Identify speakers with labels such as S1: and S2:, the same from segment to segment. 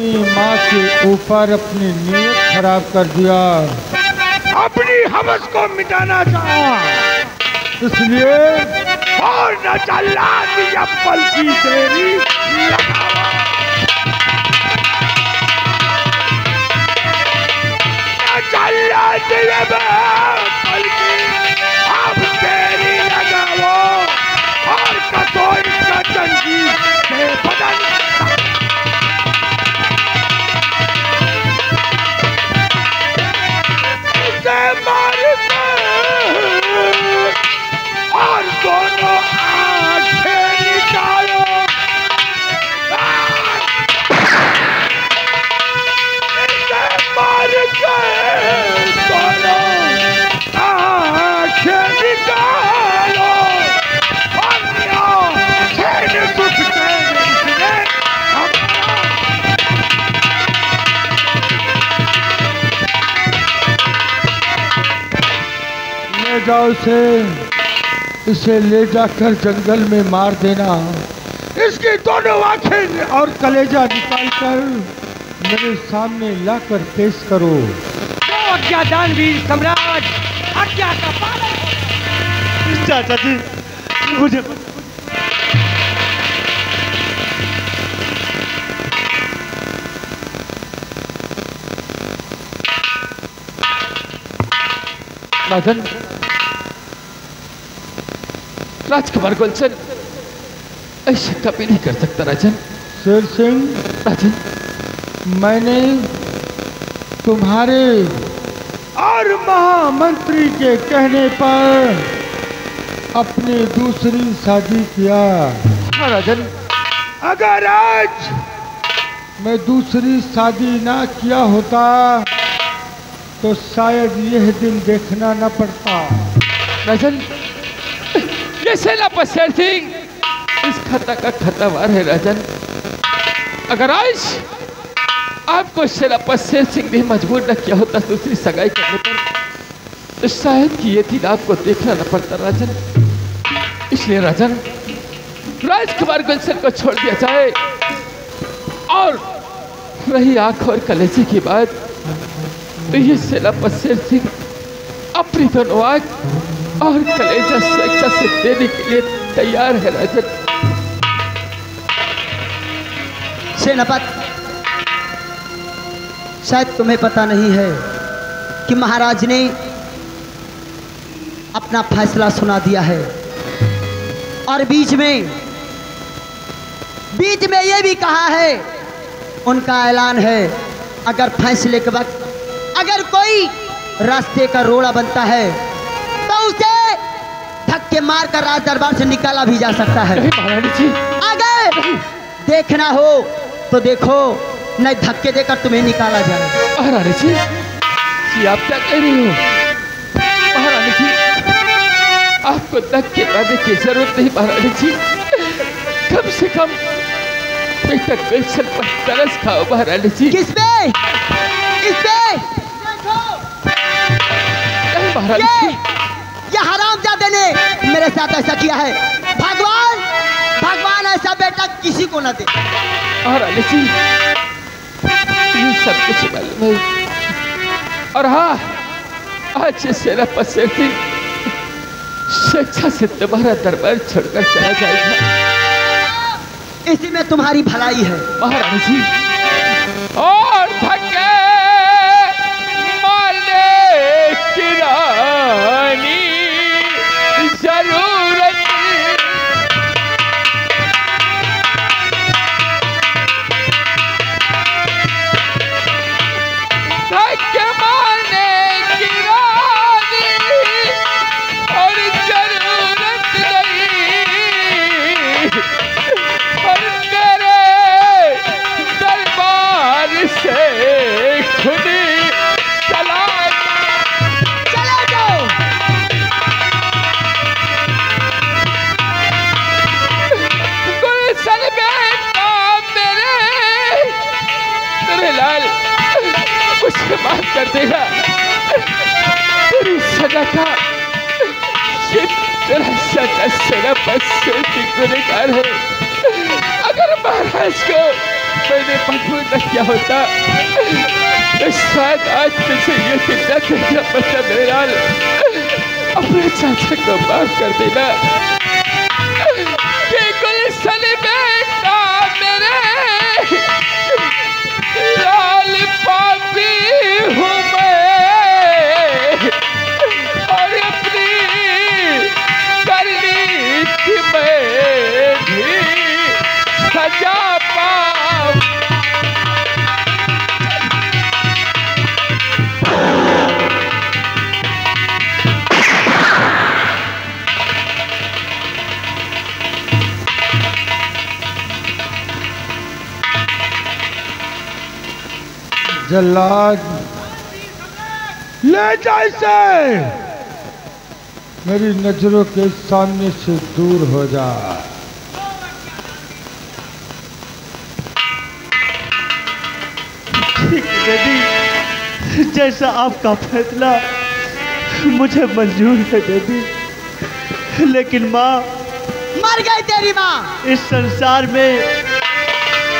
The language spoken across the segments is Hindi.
S1: अपनी माँ के ऊपर अपनी नीयत खराब कर दिया,
S2: अपनी हवस को मिटाना चाहा,
S1: इसलिए
S2: और न चला दिया पल की देरी लगावा, न चला दिया पल की अब देरी लगावो, और कसोई का जंगी के बदन और दोनों आंखें निकालो, इसे मार के दोनों आंखें निकालो, और छेड़ सुख के इसने
S1: ले जाओ इसे ले जाकर जंगल में मार देना, इसकी दोनों आंखें और कलेजा निकालकर मेरे सामने लाकर पेश करो।
S3: तो आज्ञा दानवीर सम्राट, आज्ञा का पालन।
S4: चाचा जी मुझे
S5: राजन, राजकुमार गुलशन ऐसा कभी नहीं कर सकता राजन।
S1: शेर सिंह,
S5: राजन,
S1: मैंने तुम्हारे और महामंत्री के कहने पर अपनी दूसरी शादी किया।
S5: हाँ राजन,
S1: अगर आज मैं दूसरी शादी ना किया होता तो शायद यह दिन देखना न पड़ता।
S5: राजन, ये सेनापति शेर सिंह इस खता का खतावार है राजन। अगर आज आपको सेनापति शेर सिंह ने मजबूर न किया होता दूसरी सगाई करने पर तो शायद कि ये दिन आपको देखना न पड़ता राजन। इसलिए राजन, राजकुमार गुलशन को छोड़ दिया जाए। और रही आंख और कलेजे की बात, तो ये सेनापति शेर सिंह अपनी दोनों आंख और कलेजा स्वेच्छा से देने के लिए तैयार है राजन।
S6: सेनापति, शायद तुम्हें पता नहीं है कि महाराज ने अपना फैसला सुना दिया है, और बीच में यह भी कहा है, उनका ऐलान है, अगर फैसले के वक्त अगर कोई रास्ते का रोड़ा बनता है तो उसे धक्के मारकर राज दरबार से निकाला भी जा सकता है।
S5: महारानी जी,
S6: अगर देखना हो तो देखो, नहीं धक्के देकर तुम्हें निकाला जाए।
S5: महारानी जी, ये आप क्या कह रही हो? महारानी जी, आपको धक्के मारने की जरूरत नहीं महारानी जी। कम से कम बेटा गुलशन पर तरस खाओ महारानी जी।
S6: किस पे? इस पे?
S5: महारानी जी,
S6: ये हरामजादे ने मेरे साथ ऐसा किया है। भगवान ऐसा बेटा किसी को न दे।
S5: महारानी जी, ये सब कुछ मालूम है। और हाँ, आज ये सेनापति शेर सिंह स्वेच्छा से तुम्हारा दरबार छोड़कर चला जाएगा।
S6: इसी में तुम्हारी भलाई है
S5: महारानी जी। और धक्के मारने की रानी जरूरत, धक्के मारने की रानी और जरूरत नहीं, और मेरे दरबार से खुद चला
S6: जाओ।
S5: गुलशन बेटा मेरे लाल, मुझे माफ कर देगा। तेरी सजा का ये तेरा सजा सेनापति शेर सिंह गुनहगार है। अगर महाराज को मैंने मजबूर न किया होता तो शायद आज तुझे ये चिंता करना पड़ता बहरहाल अपने चाचा को माफ कर देना कि गुलशन बेटा मेरे लाल पापी हूँ मैं और अपनी करनी थी मैं भी सजा पाऊं।
S1: जल्लाद ले जा इसे, मेरी नजरों के सामने से दूर हो जा।
S4: ठीक है दीदी, जैसा आपका फैसला मुझे मंजूर है दीदी, लेकिन माँ
S6: मर गई तेरी माँ।
S4: इस संसार में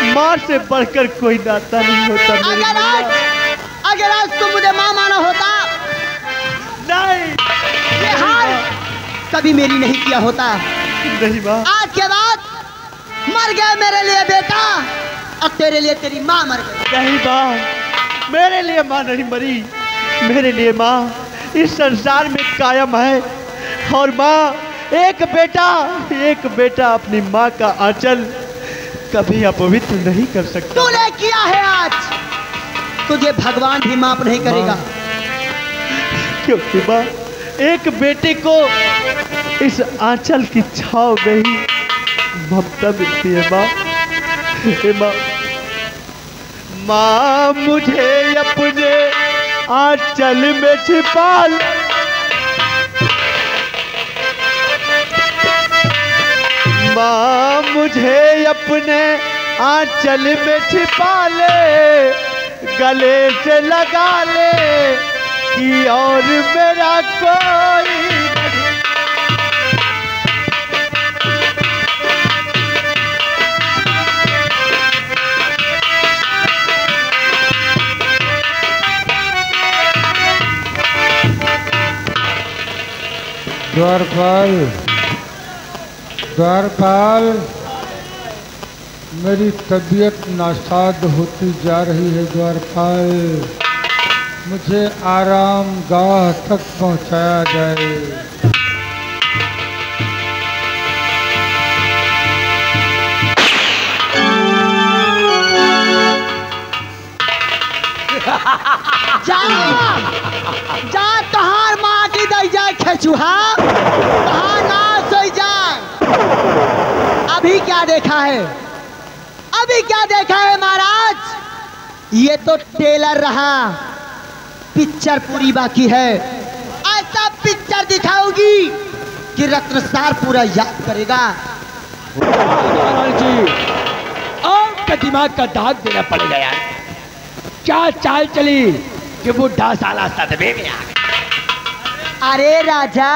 S4: माँ से बढ़कर कोई नाता नहीं होता मेरी मैया।
S6: अगर आज तुम मुझे माँ माना होता,
S4: नहीं
S6: ये हाल कभी मेरी नहीं किया होता।
S4: नहीं माँ,
S6: आज के बाद मर गए मेरे लिए बेटा और तेरे लिए तेरी माँ मर गई।
S4: नहीं माँ, मेरे लिए माँ नहीं मरी, मेरे लिए माँ इस संसार में कायम है। और माँ एक बेटा अपनी माँ का आंचल कभी अपवित्र नहीं कर सकता।
S6: तूने किया है आज, तुझे भगवान भी माफ नहीं करेगा।
S4: क्योंकि माँ एक बेटे को इस आंचल की छाव में ही ममता मिलती है। माँ हे माँ, माँ मुझे अपने आंचल में छिपा ले। माँ मुझे अपने आंचल में छिपा ले, गले से लगा ले कि और मेरा कोई नहीं।
S1: द्वारपाल, मेरी तबीयत नासाद होती जा रही है। द्वारपाल, मुझे आराम गाह तक पहुंचाया जाए।
S6: जा तहार माटी दई जाए खेचुहा, तहार नाश हो जाए। अभी क्या देखा है, अभी क्या देखा है महाराज? ये तो टेलर रहा, पिक्चर पूरी बाकी है। ऐसा पिक्चर दिखाओगी कि रत्नसार पूरा याद करेगा।
S3: जी आपका दिमाग का दाग देना पड़ेगा यार। क्या चाल चली कि बुढ़ा साला सदमे में आ गया।
S6: अरे राजा,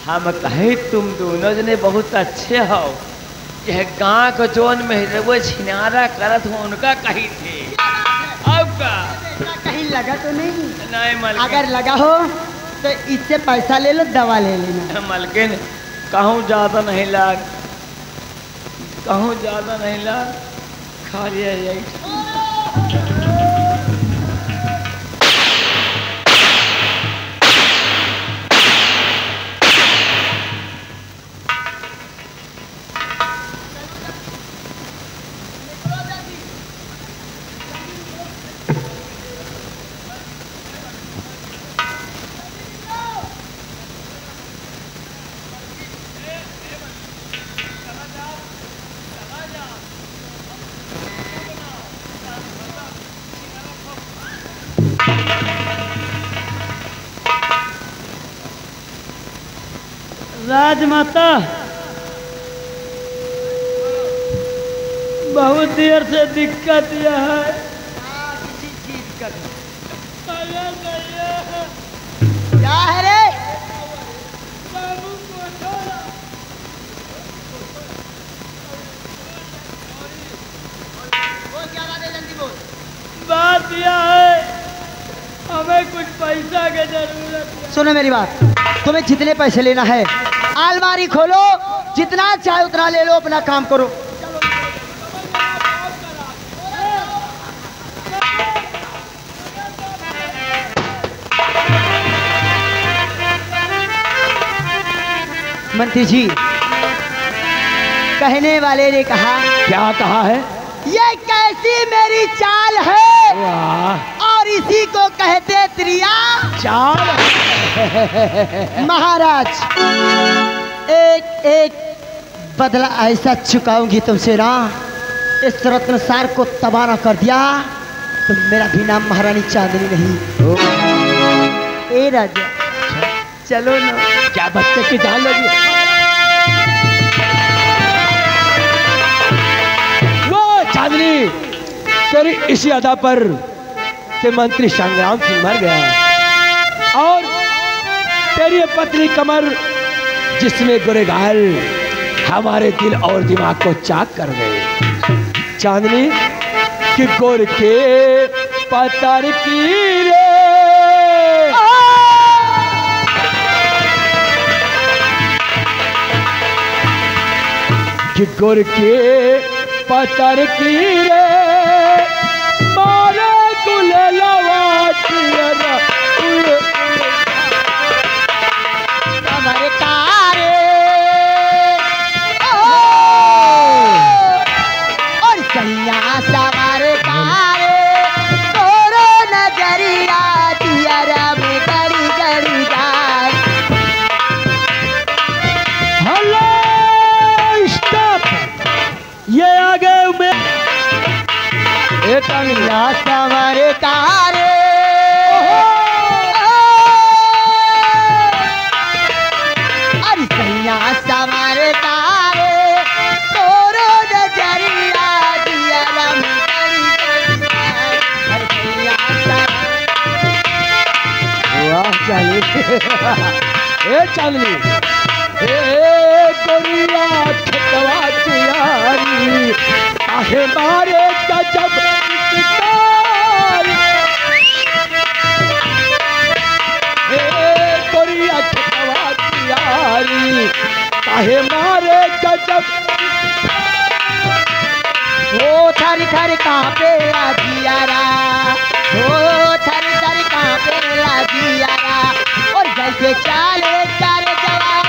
S3: हम कहे तुम दोनों जने बहुत अच्छे हो। यह गांव को जोन में वो छिनारा करत हो उनका कहीं थे। अब का
S6: कहीं लगा तो नहीं?
S3: नहीं मलकिन,
S6: अगर लगा हो तो इससे पैसा ले लो, दवा ले लेना।
S3: मलकिन कहूँ ज्यादा नहीं लाग, कहूँ ज्यादा नहीं लाग, खा लिया यही।
S4: राजमाता बहुत देर से दिक्कत यह है
S6: किसी चीज का क्या है रे? बोल क्या बात है, जल्दी बोल।
S4: बात यह है हमें कुछ पैसा की जरूरत है।
S6: सुनो मेरी बात, तुम्हें जितने पैसे लेना है अलमारी खोलो, जितना चाहे उतना ले लो, अपना काम करो। मंत्री जी, कहने वाले ने कहा,
S1: क्या कहा है?
S6: ये कैसी मेरी चाल है
S1: वाह,
S6: और इसी को कहते त्रिया
S1: चाल।
S6: महाराज, एक एक बदला ऐसा चुकाऊंगी तुमसे ना, इस रत्नसार को तबाह न कर दिया तो मेरा भी नाम महारानी चांदनी नहीं। ए राजा, चलो ना।
S1: क्या बच्चे की जान लगी? वो चांदनी, तेरी इसी अदा पर से मंत्री संग्राम सिंह मर गया और तेरी पतली कमर जिसमें गुरेगाल हमारे दिल और दिमाग को चाक कर गए। चांदनी कि गोर के पतर की रे, कि गुर के पतर की रे, मारे गुललवाटिया
S6: हमारे तारे और सैया सवारे तारे, तोरो नजरिया दिया में गड़ी गड़ी जाए।
S1: हेलो स्टॉप, ये आगे में
S6: सैया सवारे तारे और सैया सवारे तारे, तोरो नजरिया दिया में गड़ी गड़ी जाए। और सैया
S1: वाह चांदनी, ए चांदनी, ए गोरिया छतवा तियारी, काहे मारे गजब शिकारी। ए गोरिया छतवा तियारी, काहे मारे गजब।
S6: ओ थर थर कांपे जियारा, ओ थर थर कांपे जियारा, और जैसे चाले चार जवाब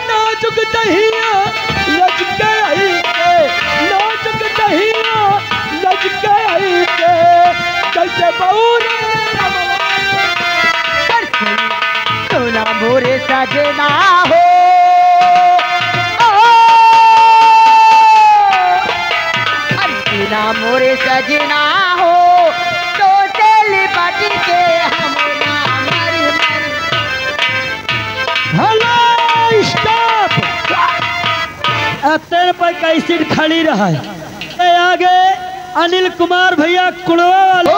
S1: नाजुक दहिया लज गई के, नाजुक दहिया लज गई के, जैसे बऊर
S6: सोना मोरे सजना हो, सोना मोरे सजना हो, तो से लिपट के हम ना मर मर।
S1: हेलो स्टॉप,
S4: तेरे पर कैसी खड़ी रहा है। आगे अनिल कुमार भैया कुड़वा वाले।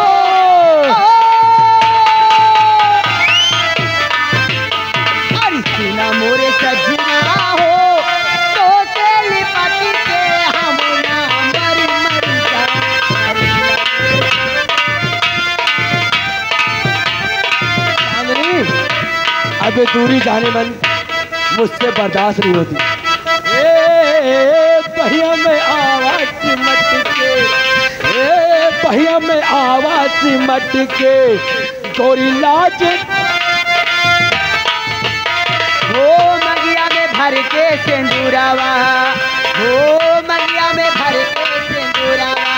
S6: अरे सीना मोरे सजना हो, तो से लिपट के हम ना मर मर जाए।
S1: चांदनी, अबे दूरी जाने मन मुझसे बर्दाश्त नहीं होती। पहिया में आवाज सिमट के, पहिया में आवाज सिमट के, गोरी लाज
S6: हो मगिया में भर के सिंदूरावा, हो मगिया में भर के सिंदूरावा,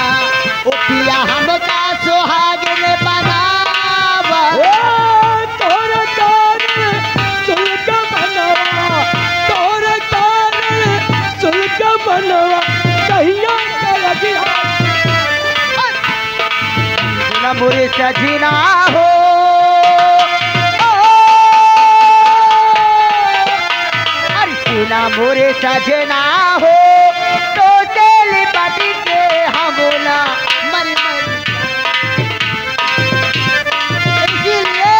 S6: ओ पिया हमका सुहागिन बनावा।
S1: तोरे कारण सुलग बनवा, तोरे कारण सुलग बनवा, कहिया लगिया
S6: न मुरे सजना हो, मोरे सजना हो तो तेल बाटी के हाँ बोला मर मर। इसीलिए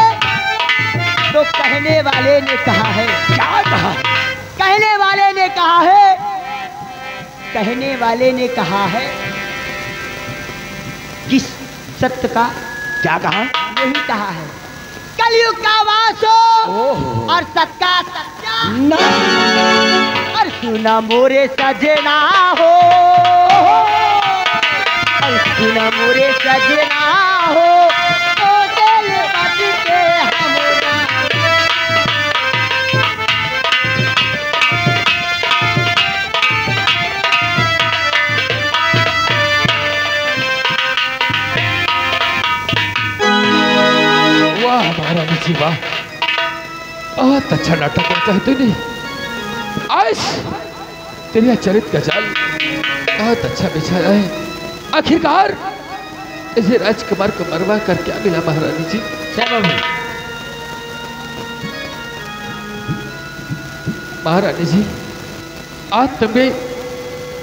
S6: तो कहने वाले ने कहा है,
S2: क्या कहा?
S6: कहने वाले ने कहा है, कहने वाले ने कहा है कि सत्य का
S2: क्या कहा?
S6: यही कहा है, कलयुग का वास हो और सत्य का सत्या और सुना मोरे सजना हो, और सुना मोरे सजना हो तो दिल बच के हमरा।
S5: वाह महारानी जी वाह, बहुत अच्छा नाटक करता है तूने। आज तेरे चरित्र का जाल बहुत अच्छा बिछाया है। आखिरकार इसे राजकुमार को मरवा कर क्या मिला महारानी जी? महारानी जी, आज तुमने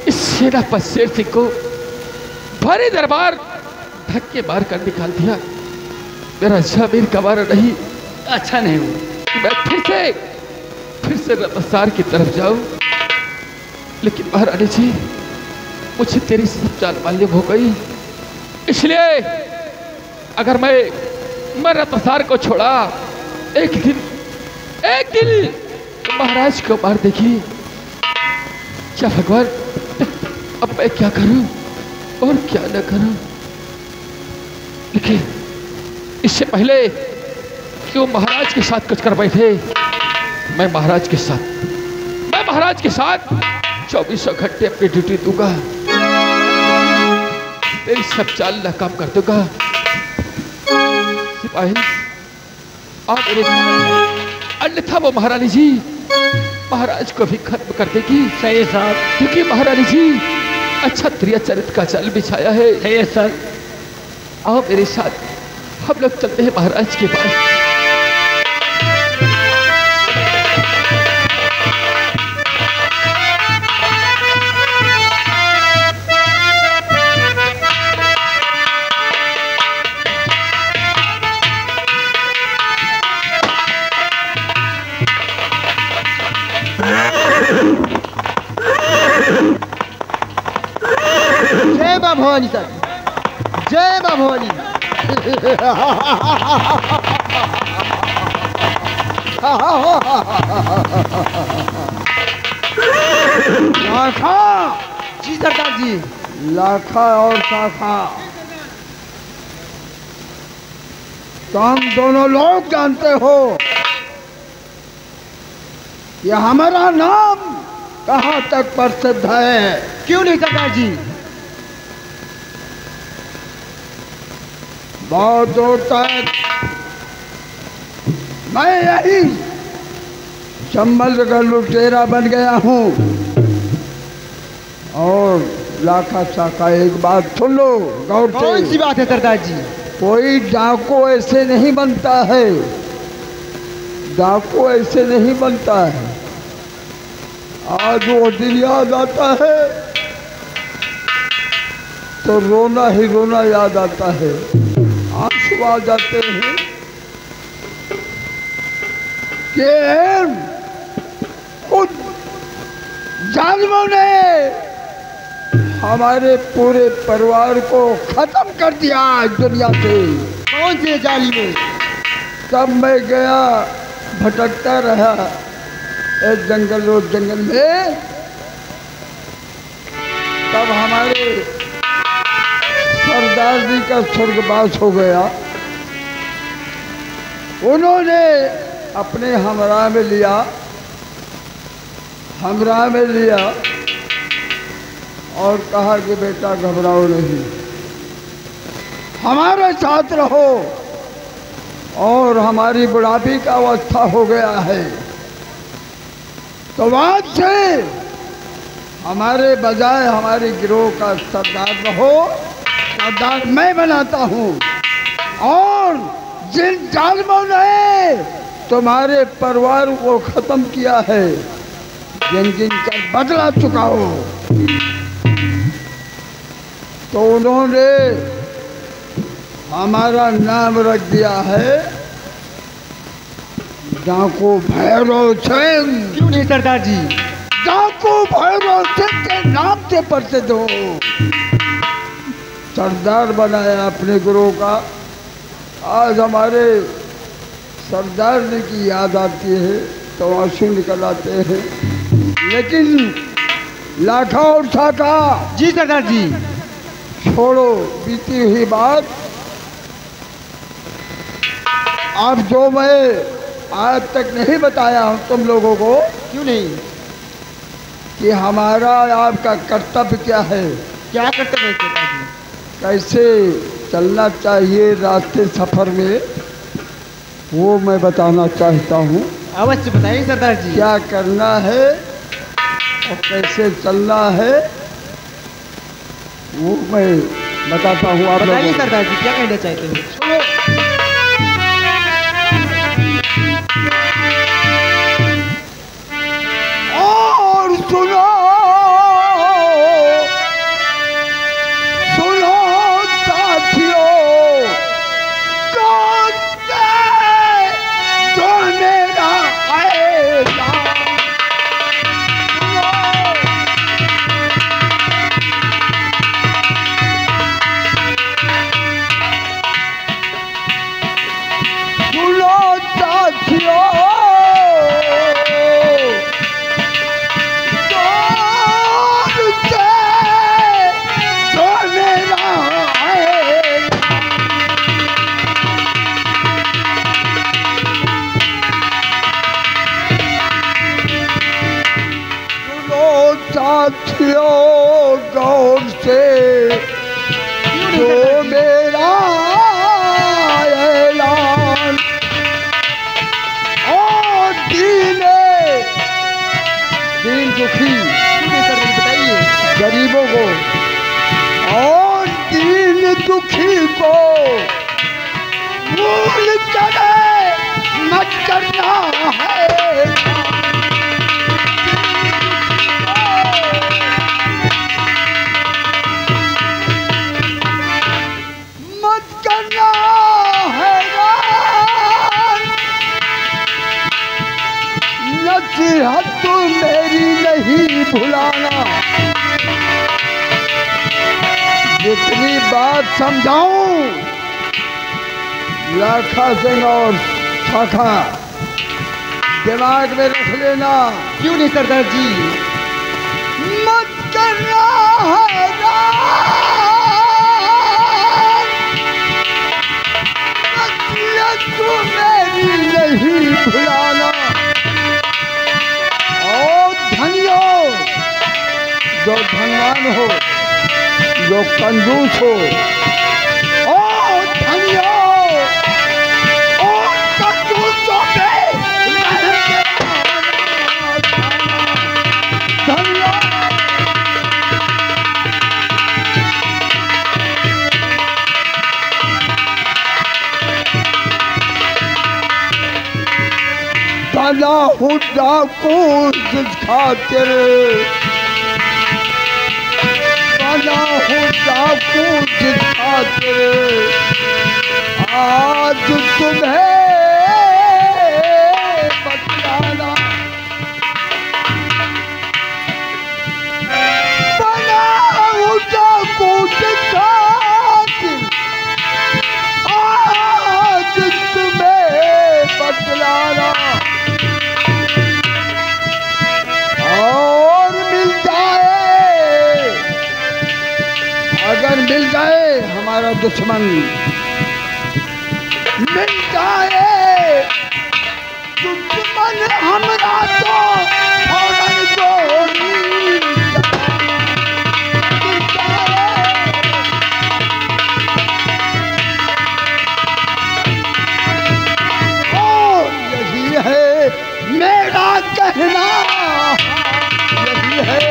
S5: इस सेनापति शेर सिंह को भारी दरबार धक्के मार कर निकाल दिया। मेरा जमीन कबारा नहीं,
S3: अच्छा नहीं हुआ।
S5: मैं फिर से रतसार की तरफ जाऊं, लेकिन महारानी जी मुझे तेरी सब चाल मालूम हो गई, इसलिए अगर मैं रतसार को छोड़ा एक दिन तो महाराज को मार देगी। क्या भगवान, अब मैं क्या करूं और क्या न करूं? लेकिन इससे पहले कि वो महाराज के साथ कुछ कर बैठे, मैं महाराज के साथ 24 घंटे अपनी ड्यूटी दूंगा, तेरी सब चाल नाकाम कर दूंगा। सिपाही आप मेरे, अन्यथा वो महारानी जी महाराज को भी खत्म कर देगी।
S3: सही साहब,
S5: क्योंकि महारानी जी अच्छा त्रिया चरित्र का जाल बिछाया है।
S3: सही सर।
S5: आओ मेरे साथ, हम लोग चलते हैं महाराज के पास।
S6: जय मां भवानी सर, जय मां भवानी।
S2: लाखा
S6: जी सरदार जी।
S2: लाखा और शाखा, तुम दोनों लोग जानते हो कि हमारा नाम कहाँ तक प्रसिद्ध है।
S6: क्यों नहीं सरदार जी?
S2: बहुत दूर तक मैं यही चंबल का लुटेरा बन गया हूँ। और लाखा शाखा, एक बात सुन लो गौर से।
S6: कौन सी बात है सरदार जी?
S2: कोई डाकू ऐसे नहीं बनता है, डाकू ऐसे नहीं बनता है। आज वो दिन याद आता है तो रोना ही रोना याद आता है, आंसू आ जाते हैं कि खुद जालिमों ने हमारे पूरे परिवार को खत्म कर दिया इस दुनिया से।
S6: कौन से जालिम?
S2: तब मैं गया, भटकता रहा एक जंगल और जंगल में, तब हमारे सरदार जी का स्वर्गवास हो गया। उन्होंने अपने हमरा में लिया और कहा कि बेटा घबराओ नहीं, हमारे साथ रहो। और हमारी बुढ़ापी का अवस्था हो गया है, तो आज से हमारे बजाय हमारे गिरोह का सरदार रहो। सरदार मैं बनाता हूँ। और जिन जालिमों ने तुम्हारे परिवार को खत्म किया है, गिन गिन कर बदला चुकाओ। तो उन्होंने हमारा नाम रख दिया है डाकू भैरव सिंह।
S4: क्यों नहीं सरदार जी?
S2: डाकू भैरव सिंह के नाम से प्रसिद्ध हो। सरदार बनाया अपने गुरु का। आज हमारे सरदार जी की याद आती है तो आंसू निकल आते हैं। लेकिन लाखा और शाखा
S4: जी सरदार जी।
S2: छोड़ो बीती हुई बात। अब जो मैं आज तक नहीं बताया हूं तुम लोगों को,
S4: क्यों नहीं?
S2: कि हमारा आपका कर्तव्य क्या है,
S4: क्या कर्तव्य है सरदार जी?
S2: कैसे चलना चाहिए रास्ते सफर में, वो मैं बताना चाहता हूँ।
S4: अवश्य बताइए सरदार जी।
S2: क्या करना है और कैसे चलना है वो मैं बताता हूँ आप
S4: बताइए
S2: लोगों को।
S4: सरदार जी, क्या कहना चाहते हैं?
S2: और सुनो सुनो साथियों, जो मेरा ऐलान सुनो साथियों, साथियों गौर से जो मेरा ऐलान और दीन दुखी
S4: बताइए।
S2: गरीबों को और दीन दुखी को भूल कर मत करना है। नसीहत तो मेरी नहीं भुलाना। जितनी बात समझाऊं लाखा सिंह और शाखा दिमाग में रख लेना।
S4: क्यों नहीं सरदार जी?
S2: मत करना नसीहत तो मेरी नहीं भुलाना। धनियो जो धनवान हो, जो कंजूस हो, ओ धनियो और कंजूसों पे धनियो। बना हूँ डाकू जिस खातिर, बना हूँ डाकू जिस खातिर आज तुम्हें बतलाना। बना हूँ डाकू जिस खातिर आज तुम्हें बतलाना। और मिल जाए, अगर मिल जाए हमारा दुश्मन, मिल जाए दुश्मन हमरा तो फौरन गोली और यही है मेरा कहना, यही है।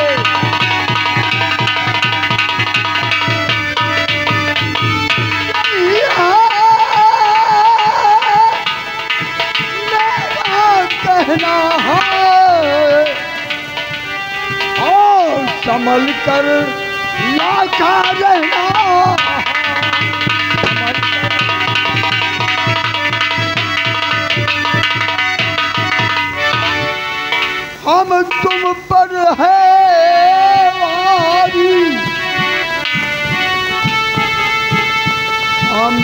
S2: कहना है संभल कर लाखा रहना। हम तुम पर है वारी, हम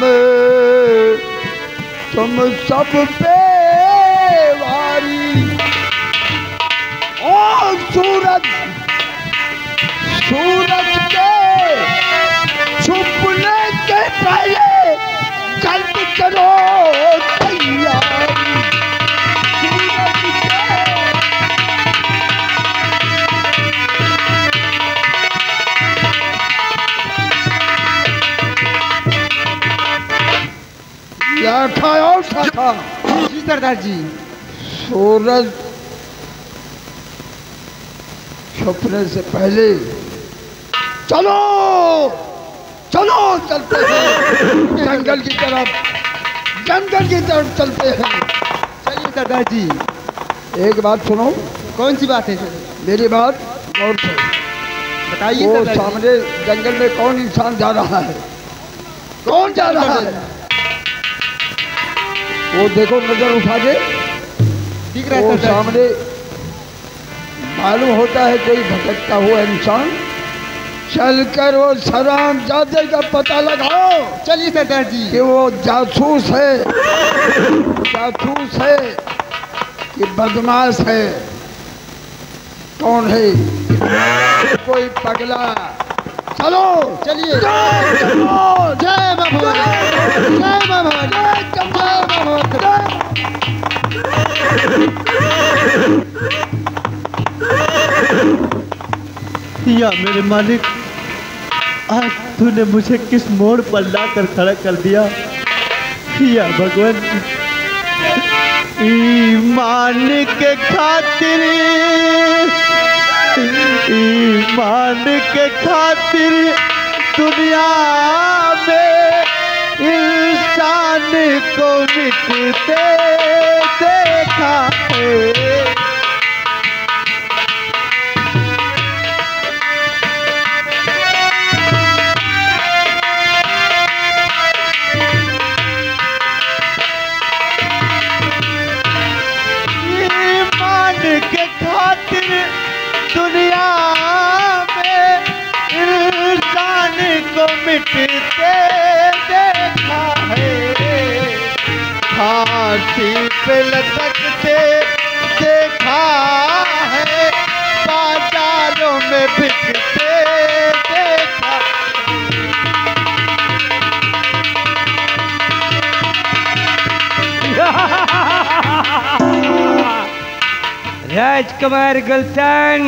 S2: तुम सब पे वारी। ओ सूरज, सूरज के छुपने के पहले जल्द करो तैयारी। लाखा और शाखा।
S6: जी सरदार जी।
S2: सूरज छुपने से पहले चलो चलो चलते हैं जंगल की तरफ, जंगल की तरफ चलते हैं।
S6: चलिए सरदार जी।
S2: एक बात सुनो।
S6: कौन सी बात है सर?
S2: मेरी बात गौर से
S6: बताइए
S2: वो
S6: सरदार जी।
S2: सामने जंगल में कौन इंसान जा रहा है? कौन जा रहा है? वो देखो, नजर उठा के
S6: दिख रहा
S2: वो
S6: है सरदार जी।
S2: सामने मालूम होता है कोई भटकता हुआ इंसान। चलकर वो हरामजादे का पता लगाओ।
S6: चलिए सरदार जी।
S2: कि वो जासूस है, जासूस है कि बदमाश है, कौन है? कोई पगला। चलो
S6: चलिए।
S2: चलो।
S6: जय मां भवानी, जय मां भवानी, जय मां भवानी। या मेरे मालिक, आज तूने मुझे किस मोड़ पर लाकर खड़ा कर दिया। या भगवान, ईमान के खातिर, ईमान के खातिर दुनिया में इंसान को मिटते देखा है। के खातिर दुनिया में इंसान को मिटते देखा है। फांसी पे लटकते देखा है, बाजारों में बिकते देखा।
S3: राजकुमार गुलशन,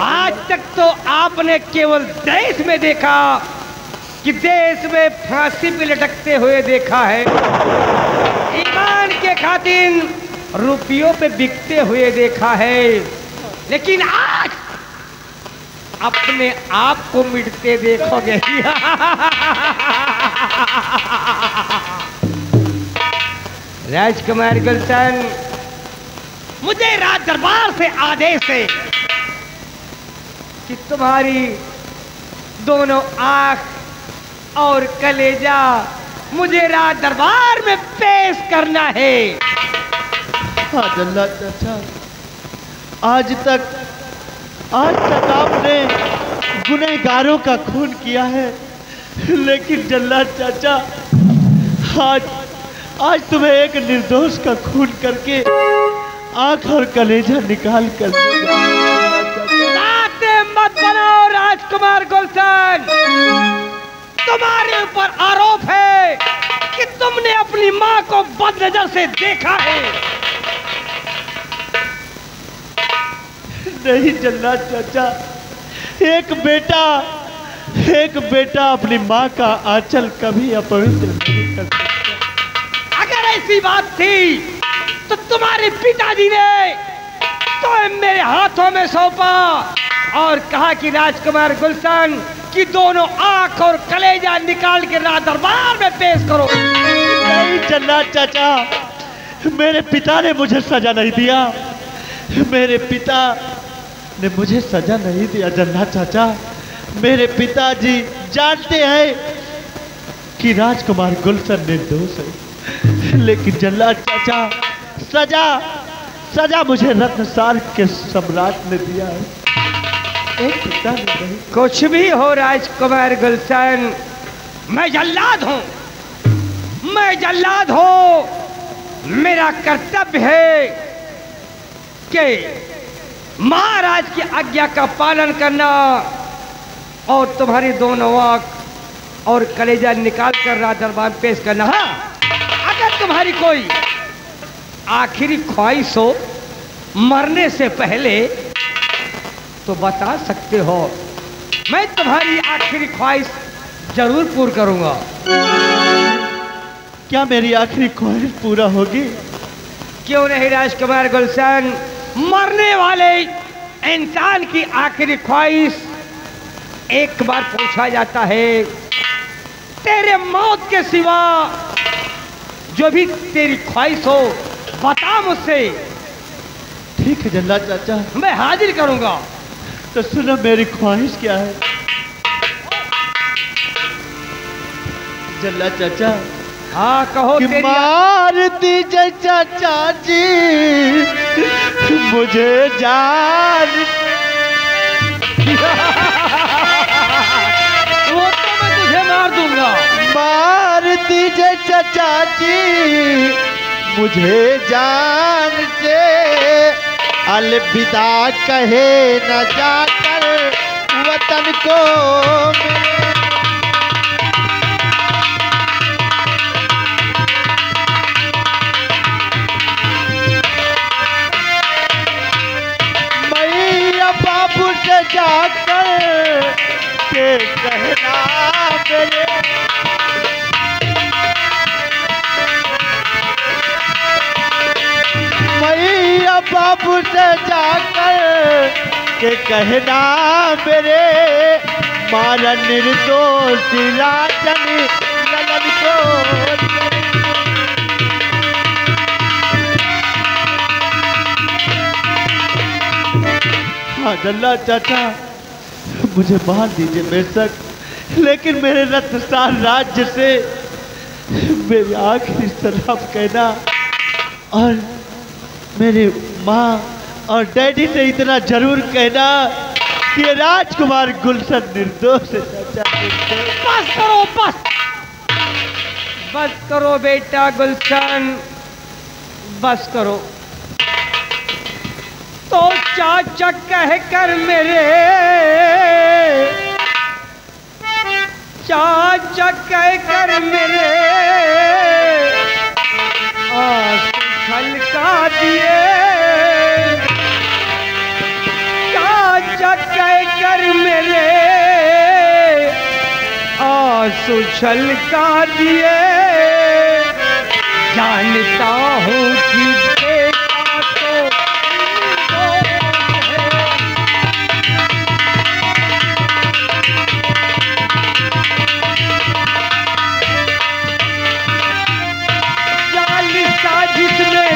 S3: आज तक तो आपने केवल देश में देखा कि देश में फांसी पे लटकते हुए देखा है, ईमान के खातिर रुपयों पे बिकते हुए देखा है, लेकिन आज अपने आप को मिटते देखोगे। राजकुमार गुलशन, मुझे राज दरबार से आदेश है कि तुम्हारी दोनों आंख और कलेजा मुझे राज दरबार में पेश करना है।
S4: अल्लाह चाचा, आज तक आपने गुनहगारों का खून किया है, लेकिन जल्लाद चाचा आज तुम्हें एक निर्दोष का खून करके आंख और कलेजा निकाल कर
S3: मत बनाओ राजकुमार गुलशन। तुम्हारे ऊपर आरोप है कि तुमने अपनी मां को बदनजर से देखा है।
S4: नहीं जल्लाद चाचा, एक बेटा अपनी माँ का आंचल कभी अपवित्र नहीं कर सकता।
S3: अगर ऐसी बात थी तो तुम्हारे पिताजी ने तो मेरे हाथों में सौंपा और कहा कि राजकुमार गुलशन की दोनों आंख और कलेजा निकाल के राज दरबार में पेश करो।
S4: नहीं जल्लाद चाचा, मेरे पिता ने मुझे सजा नहीं दिया। मेरे पिता ने मुझे सजा नहीं दिया जल्लाद चाचा। मेरे पिताजी जानते हैं कि राजकुमार गुलशन निर्दोष है, लेकिन जल्लाद चाचा सजा मुझे रत्नसार के सम्राट ने दिया है, एक पिता ने नहीं।
S3: कुछ भी हो राजकुमार गुलशन, मैं जल्लाद हूं, मैं जल्लाद हूं। मेरा कर्तव्य है कि महाराज की आज्ञा का पालन करना और तुम्हारी दोनों आंख और कलेजा निकाल कर राज दरबार में पेश करना। हाँ, अगर तुम्हारी कोई आखिरी ख्वाहिश हो मरने से पहले तो बता सकते हो, मैं तुम्हारी आखिरी ख्वाहिश जरूर पूर्ण करूंगा।
S4: क्या मेरी आखिरी ख्वाहिश पूरा होगी?
S3: क्यों नहीं राजकुमार गुलशन, मरने वाले इंसान की आखिरी ख्वाहिश एक बार पूछा जाता है, तेरे मौत के सिवा जो भी तेरी ख्वाहिश हो बता मुझसे।
S4: ठीक है जल्लाद चाचा,
S3: मैं हाजिर करूंगा।
S4: तो सुनो मेरी ख्वाहिश क्या है जल्लाद चाचा।
S3: हाँ कहो।
S4: कि मार दीजिए चाचा जी मुझे जान।
S3: वो तो मैं तुझे मार दूंगा।
S4: मार दीजिए चाचा जी मुझे जान से, अलविदा कहे न जाकर वतन को मेरे। मैया बाबू से जाकर के कहना मेरे, मैया बाबू से जाकर के कहना मेरे, मारा निर्दोष राजन ललन को। हाँ जल्लाद चाचा, मुझे मार दीजिए बेशक, लेकिन मेरे रत्नसार राज्य से मेरी आखिरी सलाम कहना और मेरी माँ और डैडी से इतना जरूर कहना कि ये राजकुमार गुलशन निर्दोष है चाचा, निर्दोष।
S3: बस करो, बस करो बेटा गुलशन, बस करो। तो चाचा कह कर मेरे, चाचा कह कर मेरे आंसू छलका दिए, चाचा कह कर मेरे आंसू छलका दिए। जानता हूँ कि बेटा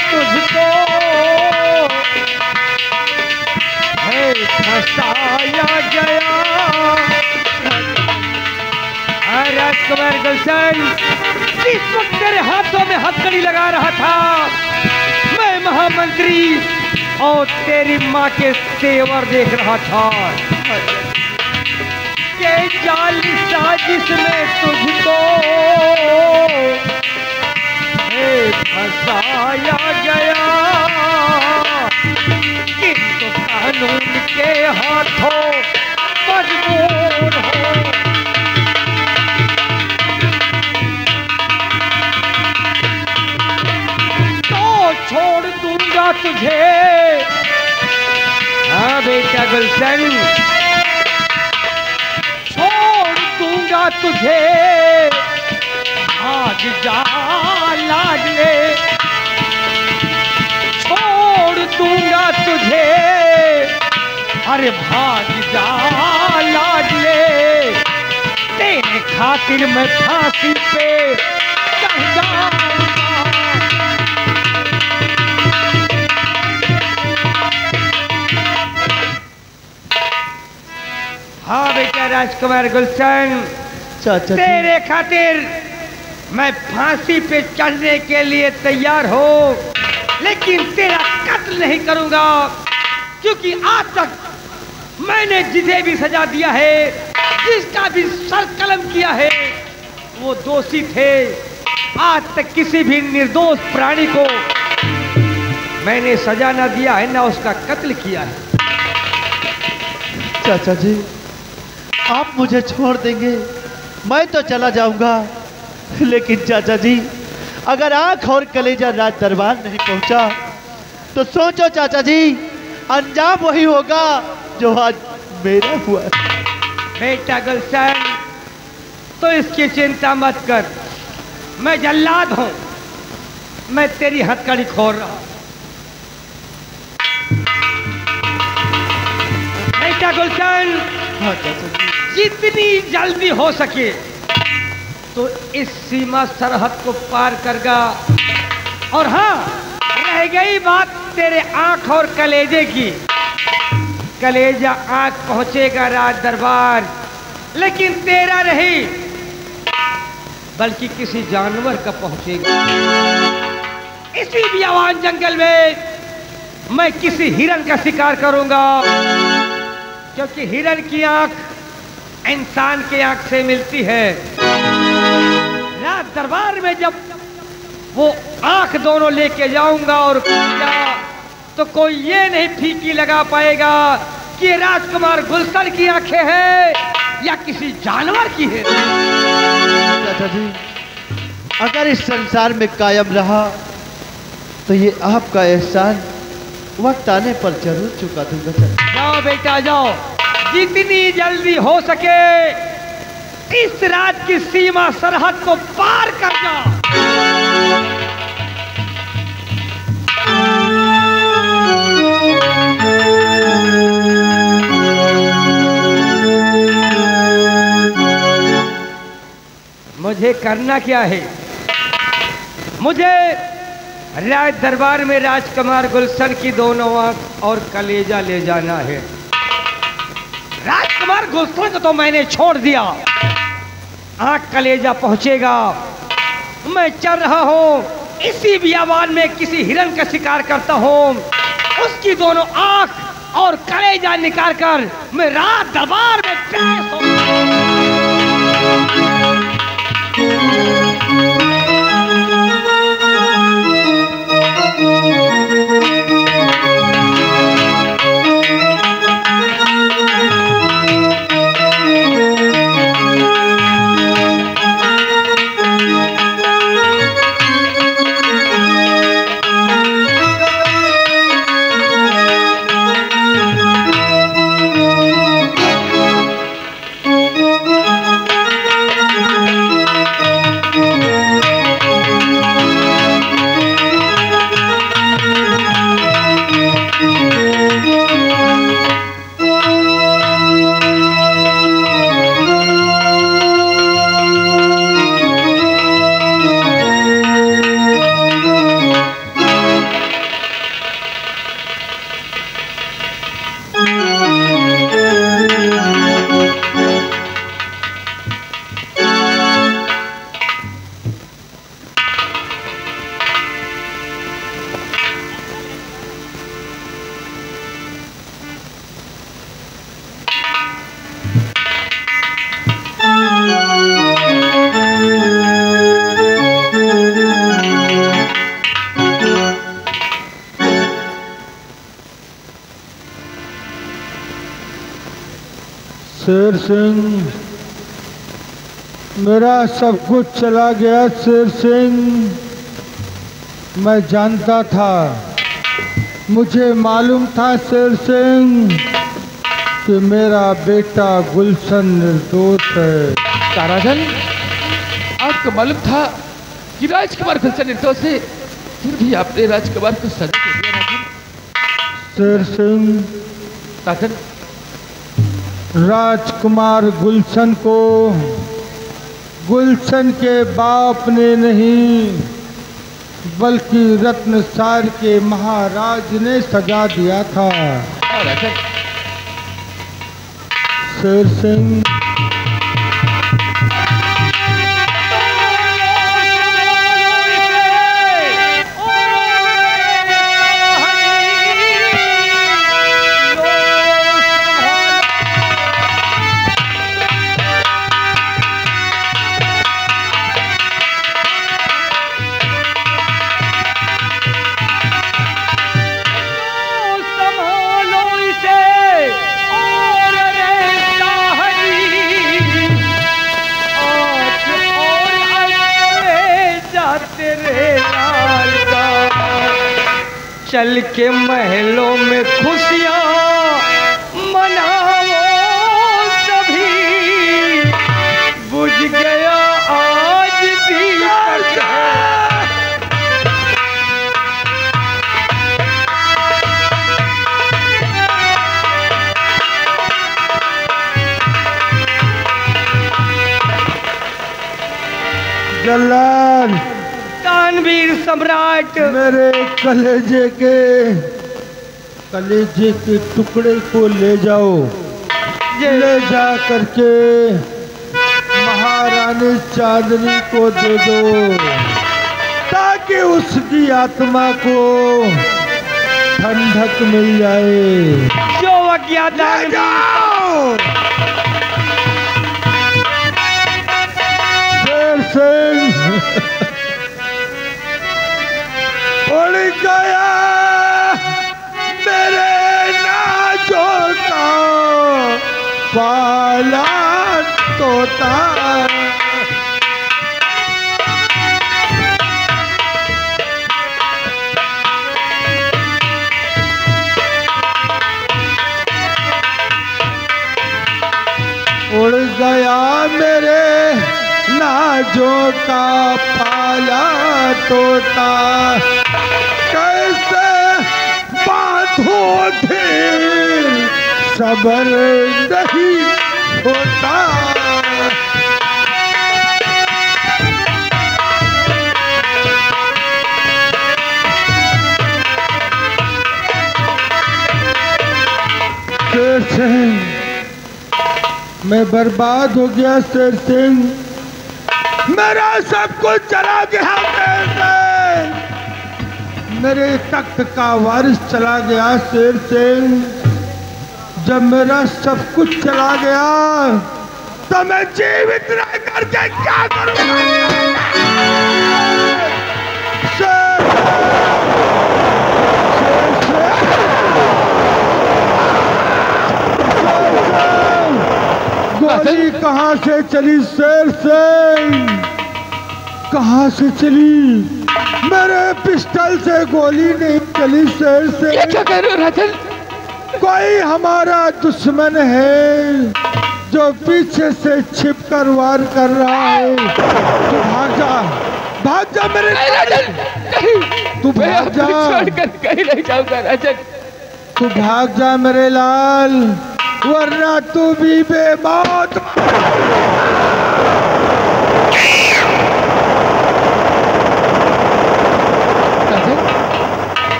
S3: तो तुझको है फंसाया गया। राजकुमार गुलशन, जिस वक्त तेरे हाथों में हथकड़ी लगा रहा था, मैं महामंत्री और तेरी माँ के तेवर देख रहा था कि जाली साजिश में तुझको फंसाया गया, किंतु कानून के हाथों मजबूर हो। तो छोड़ दूंगा तुझे। हाँ बेटा गुलशन, छोड़ दूंगा तुझे, भाग जा लाडले, छोड़ दूंगा तुझे, अरे भाग जा लाडले, तेरे खातिर मैं फांसी पे चढ़ जाऊंगा। हाँ बेटा राजकुमार गुलशन,
S4: चाचा जी।
S3: तेरे खातिर मैं फांसी पे चढ़ने के लिए तैयार हो, लेकिन तेरा कत्ल नहीं करूंगा, क्योंकि आज तक मैंने जिसे भी सजा दिया है, जिसका भी सर कलम किया है, वो दोषी थे। आज तक किसी भी निर्दोष प्राणी को मैंने सजा ना दिया है, ना उसका कत्ल किया है।
S4: चाचा जी, आप मुझे छोड़ देंगे, मैं तो चला जाऊंगा, लेकिन चाचा जी अगर आंख और कलेजा राज दरबार नहीं पहुंचा तो सोचो चाचा जी, अंजाम वही होगा जो आज मेरा हुआ है।
S3: बेटा गुलशन, तो इसकी चिंता मत कर, मैं जल्लाद हूं, मैं तेरी हथकड़ी खोल रहा हूं। बेटा गुलशन,
S4: हाँ चाचा जी।
S3: जितनी जल्दी हो सके तो इस सीमा सरहद को पार करगा। और हाँ, रह गई बात तेरे आंख और कलेजे की, कलेजा आंख पहुंचेगा राज दरबार, लेकिन तेरा नहीं बल्कि किसी जानवर का पहुंचेगा। इसी बियावान जंगल में मैं किसी हिरन का शिकार करूंगा, क्योंकि हिरन की आंख इंसान की आंख से मिलती है। राज दरबार में जब वो आंख दोनों लेके जाऊंगा और तो कोई ये नहीं फीकी लगा पाएगा कि राजकुमार गुलशन की आंखें हैं या किसी जानवर की है।
S4: चाचा जी, अगर इस संसार में कायम रहा तो ये आपका एहसान वक्त आने पर जरूर चुका दूंगा। चाचा
S3: जाओ बेटा जाओ, जितनी जल्दी हो सके इस राज की सीमा सरहद को पार कर जा। मुझे करना क्या है? मुझे राज दरबार में राजकुमार गुलशन की दोनों आंख और कलेजा ले जाना है। राजकुमार गुलशन को तो मैंने छोड़ दिया, आंख कलेजा पहुंचेगा। मैं चल रहा हूं, इसी बियाबान में किसी हिरन का शिकार करता हूं, उसकी दोनों आंख और कलेजा निकाल कर मैं राज दरबार में पेश हूं।
S1: शेर सिंह, मेरा सब कुछ चला गया। शेर सिंह, मैं जानता था, मुझे मालूम था शेर सिंह कि मेरा बेटा गुलशन निर्दोष है।
S5: ताराजन, आपको मालूम था कि राजकुमार गुलशन निर्दोष है, फिर भी आपने राजकुमार को सजा दे दिया। राजन,
S1: शेर सिंह,
S5: ताजन,
S1: राजकुमार गुलशन को गुलशन के बाप ने नहीं बल्कि रत्नसार के महाराज ने सजा दिया था।
S5: राजन,
S1: शेर सिंह।
S3: चल के महलों में खुशियाँ मनाओ सभी, बुझ गया आज दीपक।
S1: जल्लाद
S3: तानवीर सम्राट,
S1: मेरे कलेजे के टुकड़े को ले जाओ, ले जा करके महारानी चांदनी को दे दो, ताकि उसकी आत्मा को ठंडक मिल जाए।
S3: जो अज्ञादान
S1: शेर सिंह उड़ गया मेरे नाजों का पाला तोता। उड़ गया मेरे नाजों का पाला तोता, कैसे बांधो दिल सबर नहीं होता। शेर सिंह, मैं बर्बाद हो गया शेर सिंह, मेरा सब कुछ चला गया शेर सिंह, मेरे तख्त का वारिस चला गया शेर सिंह। जब मेरा सब कुछ चला गया तो मैं जीवित रह करके क्या करूंगा? गोली कहाँ से चली शेर सिंह, कहाँ से चली? मेरे पिस्टल से गोली नहीं चली शेर सिंह।
S5: क्या कह रहे हो राजन?
S1: कोई हमारा दुश्मन है जो पीछे से छिपकर वार कर रहा है। तू भाग जा मेरे
S5: राजन, नहीं,
S1: तू भाग जा,
S5: छोड़कर कहीं नहीं जाऊंगा राजन।
S1: तू भाग जा मेरे लाल, वरना तू भी बेमौत।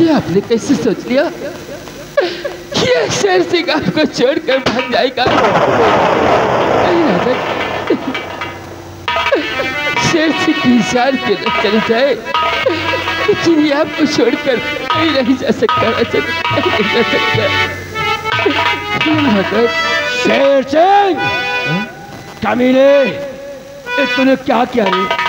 S5: ये आपने कैसे सोच लिया कि ये शेर सिंह आपको छोड़कर भाग जाएगा? नहीं राजन, शेर सिंह की जान के न चली जाए, लेकिन ये आपको छोड़कर कहीं नहीं जा सकता राजन, नहीं जा सकता।
S3: शेर सिंह, कमीने, तूने क्या किया रे?